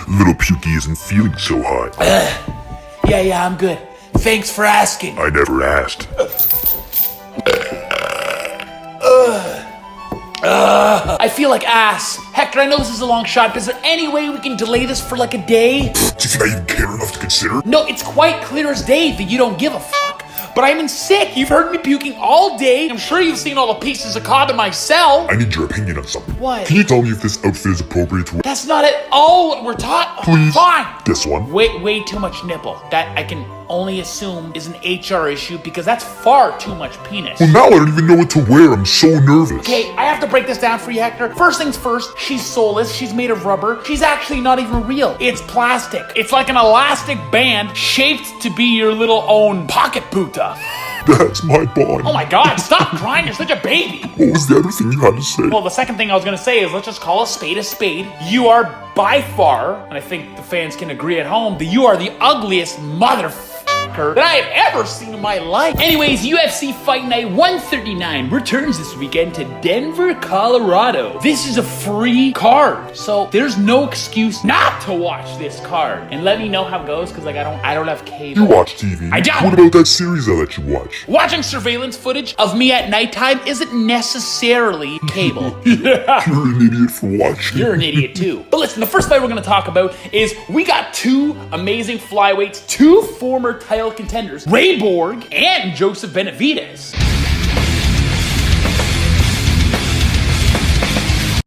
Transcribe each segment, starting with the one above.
Little Pukey isn't feeling so hot. Yeah, I'm good. Thanks for asking. I never asked. I feel like ass. Hector, I know this is a long shot, but is there any way we can delay this for like a day? Do you think I even care enough to consider? No, it's quite clear as day that you don't give a fuck. But I'm in sick. You've heard me puking all day. I'm sure you've seen all the pieces of cod in my cell. I need your opinion on something. What? Can you tell me if this outfit is appropriate to wear? That's not at all what we're taught. Please. Fine. This one? Way too much nipple. That I can only assume is an HR issue because that's far too much penis. Well, now I don't even know what to wear. I'm so nervous. Okay, I have to break this down for you, Hector. First things first, she's soulless. She's made of rubber. She's actually not even real. It's plastic. It's like an elastic band shaped to be your little own pocket puta. That's my bond. Oh my god, stop crying. You're such a baby. What was the other thing you had to say? Well, the second thing I was going to say is let's just call a spade a spade. You are by far, and I think the fans can agree at home, that you are the ugliest motherfucker that I have ever seen in my life. Anyways, UFC Fight Night 139 returns this weekend to Denver, Colorado. This is a free card, so there's no excuse not to watch this card. And let me know how it goes, because like I don't have cable. You watch TV. I don't. What about that series I let you watch? Watching surveillance footage of me at nighttime isn't necessarily cable. You're an idiot for watching. You're an idiot too. But listen, the first fight we're going to talk about is we got two amazing flyweights, two former title contenders, Ray Borg and Joseph Benavidez.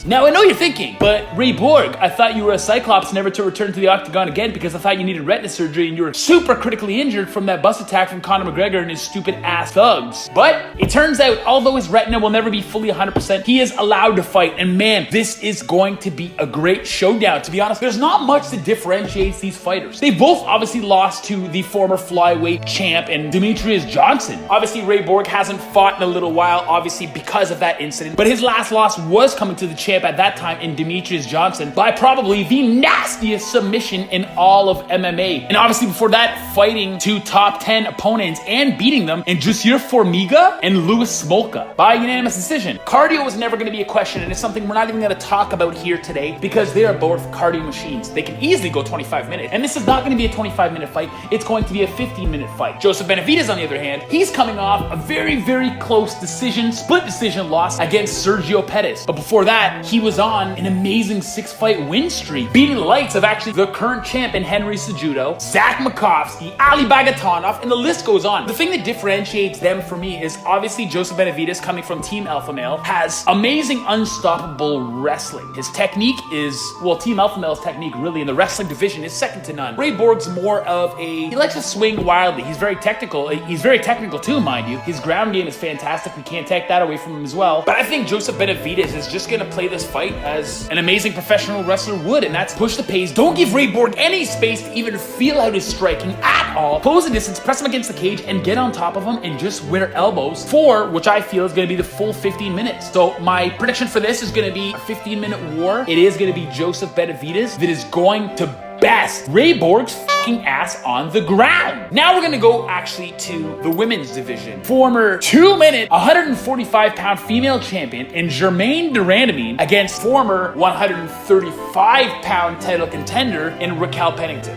Now, I know you're thinking, but Ray Borg, I thought you were a Cyclops never to return to the octagon again because I thought you needed retina surgery and you were super critically injured from that bus attack from Conor McGregor and his stupid ass thugs. But it turns out, although his retina will never be fully 100%, he is allowed to fight. And man, this is going to be a great showdown. To be honest, there's not much that differentiates these fighters. They both obviously lost to the former flyweight champ and Demetrius Johnson. Obviously, Ray Borg hasn't fought in a little while, obviously because of that incident. But his last loss was coming to the champ at that time in Demetrius Johnson by probably the nastiest submission in all of MMA. And obviously before that, fighting two top 10 opponents and beating them in Jussier Formiga and Louis Smolka by unanimous decision. Cardio was never going to be a question, and it's something we're not even going to talk about here today because they are both cardio machines. They can easily go 25 minutes. And this is not going to be a 25-minute fight. It's going to be a 15-minute fight. Joseph Benavidez, on the other hand, he's coming off a very close decision, split decision loss against Sergio Pettis. But before that, he was on an amazing 6-fight win streak, beating the likes of actually the current champ in Henry Cejudo, Zach Makovsky, Ali Bagatonov, and the list goes on. The thing that differentiates them for me is obviously Joseph Benavidez, coming from Team Alpha Male, has amazing unstoppable wrestling. His technique is, well, Team Alpha Male's technique really in the wrestling division is second to none. Ray Borg's more of he likes to swing wildly. He's very technical. He's very technical too, mind you. His ground game is fantastic. We can't take that away from him as well. But I think Joseph Benavidez is just going to play this fight as an amazing professional wrestler would, and that's push the pace. Don't give Ray Borg any space to even feel out his striking at all. Close the distance, press him against the cage, and get on top of him and just wear elbows for, which I feel is going to be the full 15 minutes. So my prediction for this is going to be a 15-minute war. It is going to be Joseph Benavidez that is going to best Ray Borg's fucking ass on the ground. Now we're gonna go actually to the women's division. Former 2-minute, 145-pound female champion in Germaine de Randamine against former 135-pound title contender in Raquel Pennington.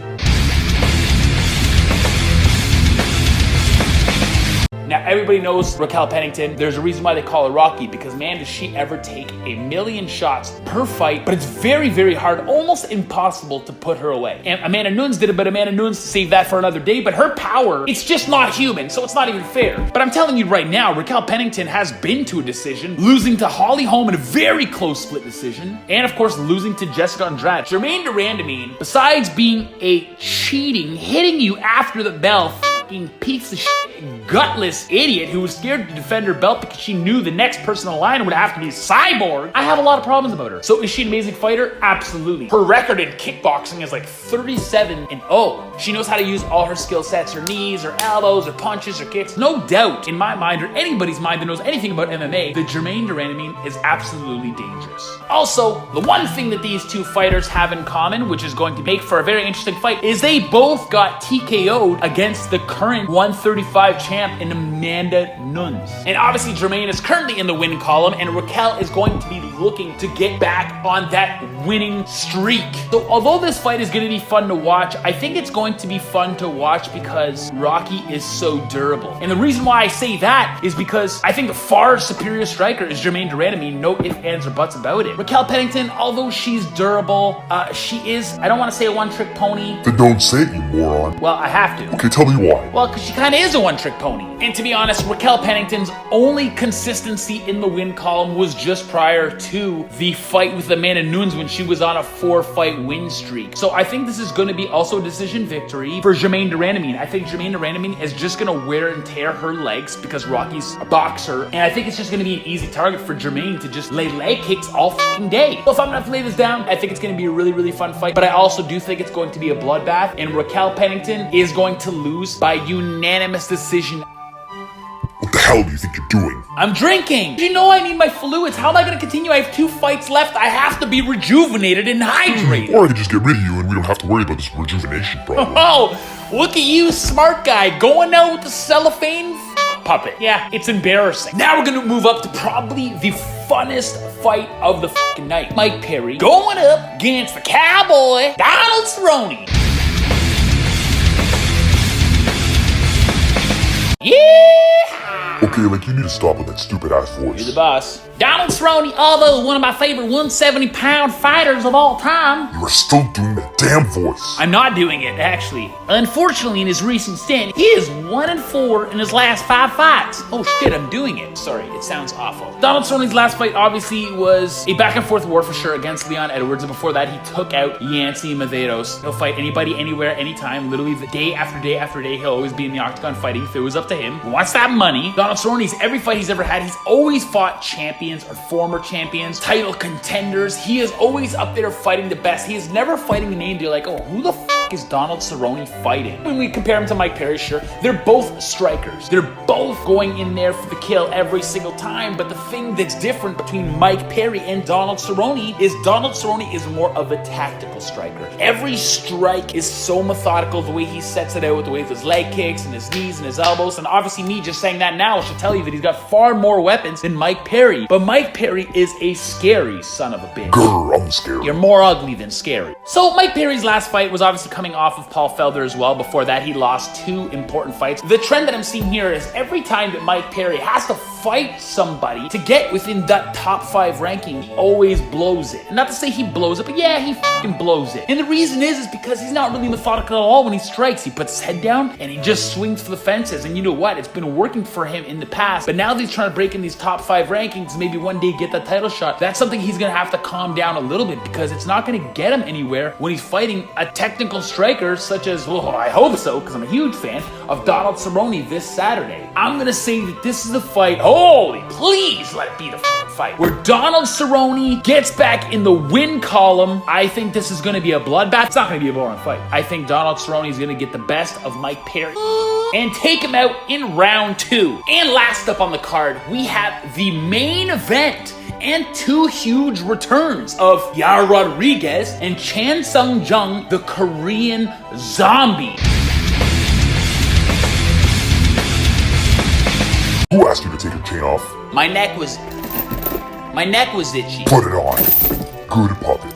Now, everybody knows Raquel Pennington. There's a reason why they call her Rocky, because man, does she ever take a million shots per fight, but it's very hard, almost impossible to put her away. And Amanda Nunes did it, but Amanda Nunes saved that for another day, but her power, it's just not human, so it's not even fair. But I'm telling you right now, Raquel Pennington has been to a decision, losing to Holly Holm in a very close split decision, and of course, losing to Jessica Andrade. Germaine de Randamine, besides being a cheating, hitting you after the bell, piece of shit, gutless idiot who was scared to defend her belt because she knew the next person in line would have to be Cyborg. I have a lot of problems about her. So is she an amazing fighter? Absolutely. Her record in kickboxing is like 37-0. She knows how to use all her skill sets, her knees, her elbows, her punches, her kicks. No doubt in my mind or anybody's mind that knows anything about MMA that Germaine de Randamine is absolutely dangerous. Also, the one thing that these two fighters have in common, which is going to make for a very interesting fight, is they both got TKO'd against the current 135 5 champ in Amanda Nunes. And obviously Jermaine is currently in the win column, and Raquel is going to be looking to get back on that winning streak. So although this fight is going to be fun to watch, I think it's going to be fun to watch because Rocky is so durable. And the reason why I say that is because I think the far superior striker is Jermaine Durandamy. No ifs, ands, or buts about it. Raquel Pennington, although she's durable, she is, I don't want to say a one-trick pony. Then don't say it, you moron. Well, I have to. Okay, tell me why. Well, because she kind of is a one-trick pony. And to be honest, Raquel Pennington's only consistency in the win column was just prior to the fight with Amanda Nunes when she was on a 4-fight win streak. So I think this is going to be also a decision victory for Jermaine Durandamy. I think Jermaine Durandamy is just going to wear and tear her legs because Rocky's a boxer. And I think it's just going to be an easy target for Jermaine to just lay leg kicks all fucking day. So if I'm going to have to lay this down, I think it's going to be a really, really fun fight. But I also do think it's going to be a bloodbath. And Raquel Pennington is going to lose by unanimous decision. What the hell do you think you're doing? I'm drinking. You know I need my fluids. How am I going to continue? I have 2 fights left. I have to be rejuvenated and hydrated. Or I could just get rid of you and we don't have to worry about this rejuvenation problem. Oh, look at you, smart guy, going out with the cellophane puppet. Yeah, it's embarrassing. Now we're gonna move up to probably the funnest fight of the fucking night. Mike Perry going up against the cowboy, Donald Cerrone. Yeah! Okay, like you need to stop with that stupid ass voice. You're the boss. Donald Cerrone, although one of my favorite 170-pound fighters of all time. You are still doing that damn voice. I'm not doing it, actually. Unfortunately, in his recent stint, he is 1-4 in his last 5 fights. Oh shit, I'm doing it. Sorry, it sounds awful. Donald Cerrone's last fight obviously was a back-and-forth war for sure against Leon Edwards, and before that, he took out Yancy Medeiros. He'll fight anybody, anywhere, anytime, literally the day after day after day. He'll always be in the octagon fighting if it was up to him. He wants that money. Donald Cerrone's every fight he's ever had, he's always fought champions or former champions, title contenders. He is always up there fighting the best. He is never fighting a name you're like, oh, who the fuck is Donald Cerrone fighting? When we compare him to Mike Perry, sure, they're both strikers. They're both going in there for the kill every single time, but the thing that's different between Mike Perry and Donald Cerrone is more of a tactical striker. Every strike is so methodical, the way he sets it out with the way his leg kicks and his knees and his elbows, and obviously me just saying that now should tell you that he's got far more weapons than Mike Perry. But Mike Perry is a scary son of a bitch. Grr, I'm scared. You're more ugly than scary. So Mike Perry's last fight was obviously coming off of Paul Felder as well. Before that, he lost 2 important fights. The trend that I'm seeing here is every time that Mike Perry has to fight somebody to get within that top 5 ranking, he always blows it. Not to say he blows it, but yeah, he fucking blows it. And the reason is because he's not really methodical at all when he strikes. He puts his head down and he just swings for the fences. And you know what? It's been working for him in the past, but now that he's trying to break in these top 5 rankings, maybe one day get that title shot, that's something he's gonna have to calm down a little bit, because it's not gonna get him anywhere when he's fighting a technical striker such as, well, I hope so, because I'm a huge fan of Donald Cerrone this Saturday. I'm gonna say that this is the fight, holy, please let it be the fight, where Donald Cerrone gets back in the win column. I think this is gonna be a bloodbath. It's not gonna be a boring fight. I think Donald Cerrone is gonna get the best of Mike Perry and take him out in round 2. And last up on the card, we have the main event and 2 huge returns of Yair Rodriquez and Chan Sung Jung, the Korean zombie. Who asked you to take your chain off? My neck was itchy. Put it on. Good puppet.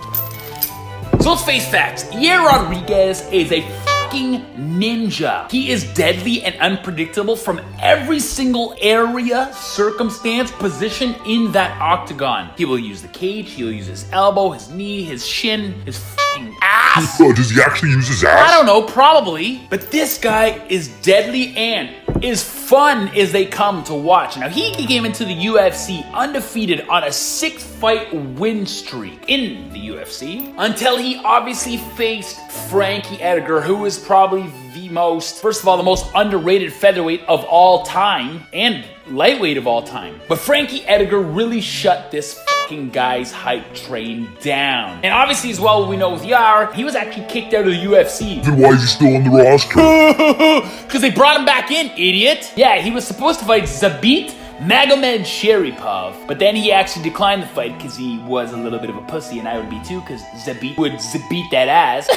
So let's face facts. Yair Rodriquez is a fucking ninja. He is deadly and unpredictable from every single area, circumstance, position in that octagon. He will use the cage, he'll use his elbow, his knee, his shin, his fucking ass. Does he actually use his ass? I don't know, probably. But this guy is deadly and is fun as they come to watch. Now, he came into the UFC undefeated on a 6-fight win streak in the UFC until he obviously faced Frankie Edgar, who is probably the most, first of all, the most underrated featherweight of all time and lightweight of all time. But Frankie Edgar really shut this fucking guy's hype train down. And obviously as well, we know with Yair, he was actually kicked out of the UFC. Then why is he still on the roster? Because they brought him back in, idiot. Yeah, he was supposed to fight Zabit Magomed Sharipov, but then he actually declined the fight because he was a little bit of a pussy, and I would be too, because Zabit would Zabit that ass.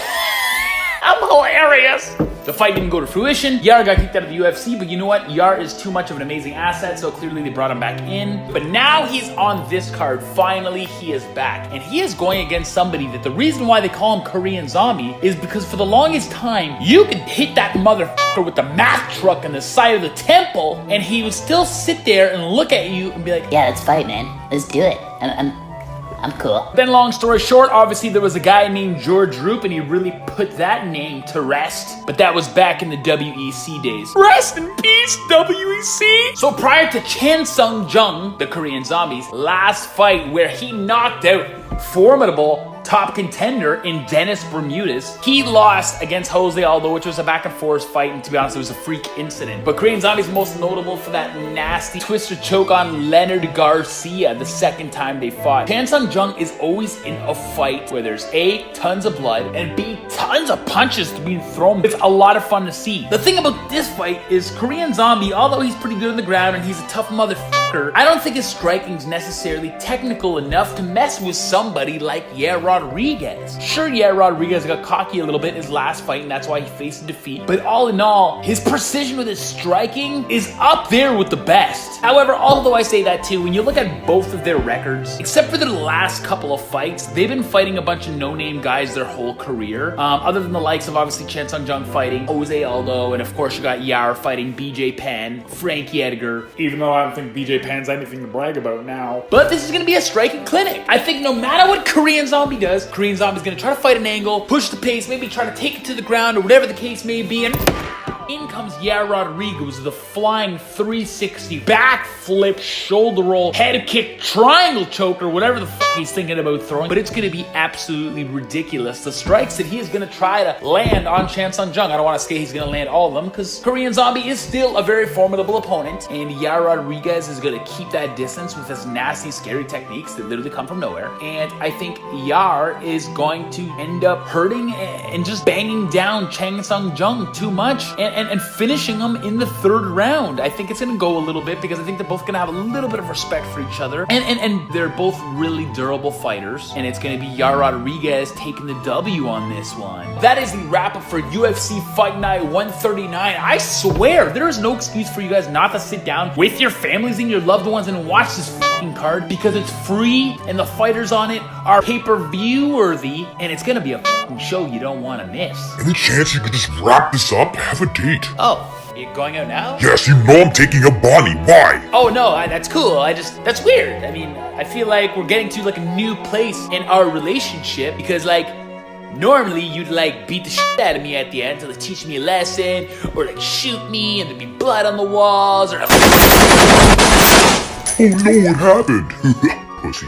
I'm hilarious. The fight didn't go to fruition. Yar got kicked out of the UFC, but you know what? Yar is too much of an amazing asset, so clearly they brought him back in. But now he's on this card. Finally, he is back. And he is going against somebody that the reason why they call him Korean Zombie is because for the longest time, you could hit that motherfucker with the math truck on the side of the temple, and he would still sit there and look at you and be like, Yeah, let's fight, man. Let's do it. I'm cool. Then long story short, obviously there was a guy named George Roop and he really put that name to rest. But that was back in the WEC days. Rest in peace, WEC! So prior to Chan Sung Jung, the Korean Zombie's last fight where he knocked out formidable top contender in Dennis Bermudez, he lost against Jose Aldo, which was a back and forth fight, and to be honest, it was a freak incident. But Korean Zombie's most notable for that nasty twister choke on Leonard Garcia the second time they fought. Chan Sung Jung is always in a fight where there's A, tons of blood, and B, tons of punches being thrown. It's a lot of fun to see. The thing about this fight is Korean Zombie, although he's pretty good on the ground and he's a tough motherfucker, I don't think his striking's necessarily technical enough to mess with somebody like Rodriquez. Sure, Rodriquez got cocky a little bit in his last fight, and that's why he faced defeat. But all in all, his precision with his striking is up there with the best. However, although I say that too, when you look at both of their records, except for the last couple of fights, they've been fighting a bunch of no-name guys their whole career. Other than the likes of obviously Chan Sung Jung fighting Jose Aldo, and of course you got Yar fighting BJ Penn, Frankie Edgar. Even though I don't think BJ Penn's anything to brag about now. But this is going to be a striking clinic. I think no matter what Korean Zombie does, Korean Zombie's gonna try to fight an angle, push the pace, maybe try to take it to the ground or whatever the case may be, and in comes Rodriquez with a flying 360, backflip, shoulder roll, head kick, triangle choke, or whatever the fuck he's thinking about throwing. But it's gonna be absolutely ridiculous. The strikes that he is gonna try to land on Chan Sung Jung, I don't wanna say he's gonna land all of them, because Korean Zombie is still a very formidable opponent, and Rodriquez is gonna keep that distance with his nasty, scary techniques that literally come from nowhere. And I think Yar is going to end up hurting and just banging down Chan Sung Jung too much and finishing him in the third round. I think it's going to go a little bit because I think they're both going to have a little bit of respect for each other. And they're both really durable fighters. And it's going to be Rodriquez taking the W on this one. That is the wrap up for UFC Fight Night 139. I swear, there is no excuse for you guys not to sit down with your families and your loved ones and watch this fucking card because it's free and the fighters on it are pay-per-view worthy and it's going to be a fucking show you don't want to miss. Any chance you could just wrap this up? Have a date. Oh, you going out now? Yes, you know I'm taking a Bonnie. Why? Oh no, that's cool. That's weird. I mean, I feel like we're getting to like a new place in our relationship because like, normally you'd like beat the shit out of me at the end to like teach me a lesson or like shoot me and there'd be blood on the walls or... Oh no, what happened? Pussy.